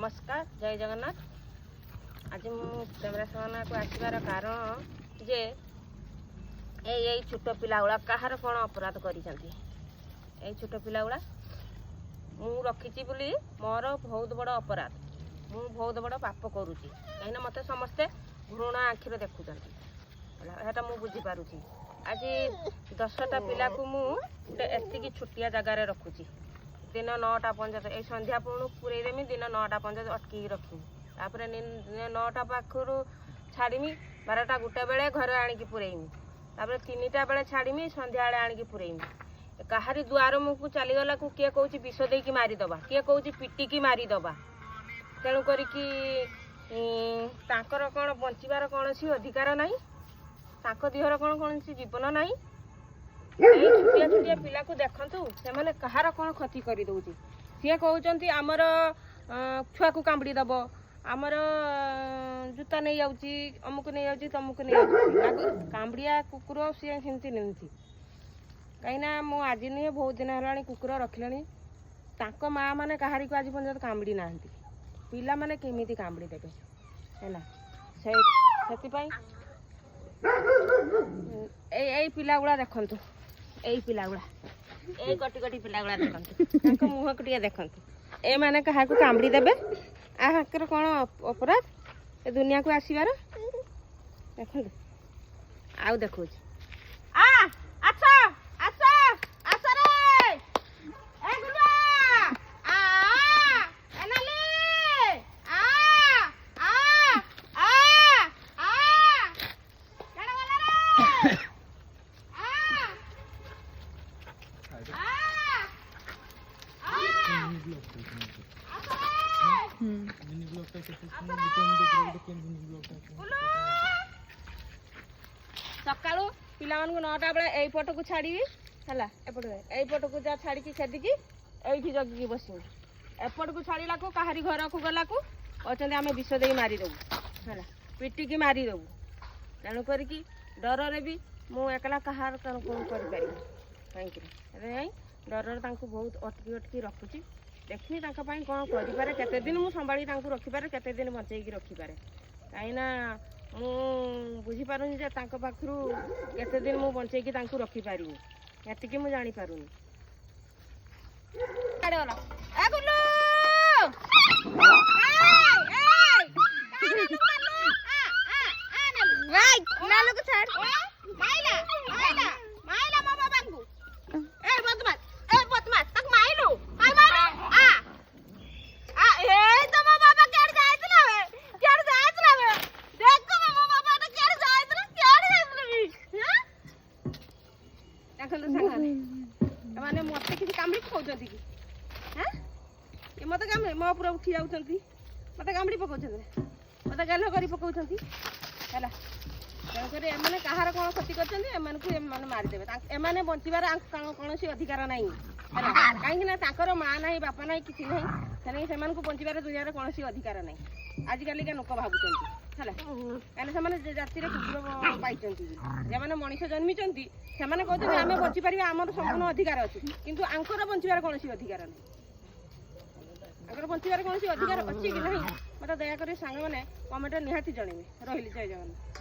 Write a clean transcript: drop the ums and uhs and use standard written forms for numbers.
नमस्कार जय जगन्नाथ। आज मु कैमरा सामना को आसबार कारण जे यही छोट पिला गुड़ा कहार कौन अपराध कर छोट पिला गुड़ा मु रखी बोली मोर बहुत बड़ अपराध मु बहुत बड़ पाप करुँची कहीं मत समस्ते घृणा आखिर देखुं मु बुझीपारुची। आज 10टा पिला को मुझे छुटिया जगार रखुची दिन 9टा पर्यंत ये संध्या पुणु पूरेदेमी दिन 9टा पर्यंत अटकी रखी तापर 9टा पाखु छाड़मी 12टा गोटे बेले घर आणिकी पुरेमी तापर 3टा बेले छाड़मी संध्या बेले आणिकी पुरेमी कहारी दुआर मुझको चलीगला को किए कौच विष देकी मारिदबा किए कौच पिटिकी मारिदबा तेणु करिकी कौन बंचार कौन अधिकार ना देहर कौन कौन जीवन ना छुटिया छुटिया पिला को देखु से कहार कौन क्षति कर दौर सी कहते आमर छुआ को कामड़ी दब आमर जूता नहीं जाऊँगी अमुक नहीं जाऊँगी तमुक नहीं जाऊँगी कामड़िया कुकुर सी सेमती नहीं कहीं मु आज नुहे बहुत दिन है कुकुर रखिले माँ मैंने कहारी को आज पर्यटन कामड़ी ना पिला माने केमिति कामड़ी देवे है से पिला गुड़ा देखु यही पिला गुड़ा यही कटी कटी पिला गुड़ा देखु मुह को देखु ए माने कहा को कामड़ी देवे आकर कौन अपराध ए दुनिया को आसबार देखु आउ देखु सकाळु पिला 9टा बेले एई पट को छाड़ी है एपट को जा छाड़ी खेदिकी एठी जगिकी बसू एपट को छाड़ा को कहारी घर को गला को कहते आम विष दे मारिदेबू है पिटिकी मारिदेबू तेणु करी डर भी मु एकला कहार कौन कर कहीं डर बहुत अटकी अटकी रखुची देखी कौन करें केते दिन मुझे संभाली रखिपारे केते दिन बचेगी रखिपारे कहीं मु बुझीपारुनी जे पाखु केते दिन मु बचेगी रखिपारि एतिकी मु जानी पारुनी मैंने मत किसी कामड़ी पकाउं कि मत कामड़ी मो पूरा उठी जाऊँ मत कामड़ी पकाउं मत गाल कर पकाउं है तेणुक एम कहार कौन क्षति कर मारिदेवे एम बचार कौन अधिकार ना कहीं माँ ना बापा ना कि ना से बचार दुनिया कौन अधिकार ना आजिकल लोक भावुं है कहीं जाति कुकुर पाई जो मनीष जन्मी से कहते आम बचीपर आम संपूर्ण अधिकार अच्छी किंतु आंकर बचार कौन अधिकार ना बचार कौन अधिकार अच्छी कि ना मत दयाकोरी सांग मैंने कमेंट निहाती जनइबे रही जय जगन्नाथ।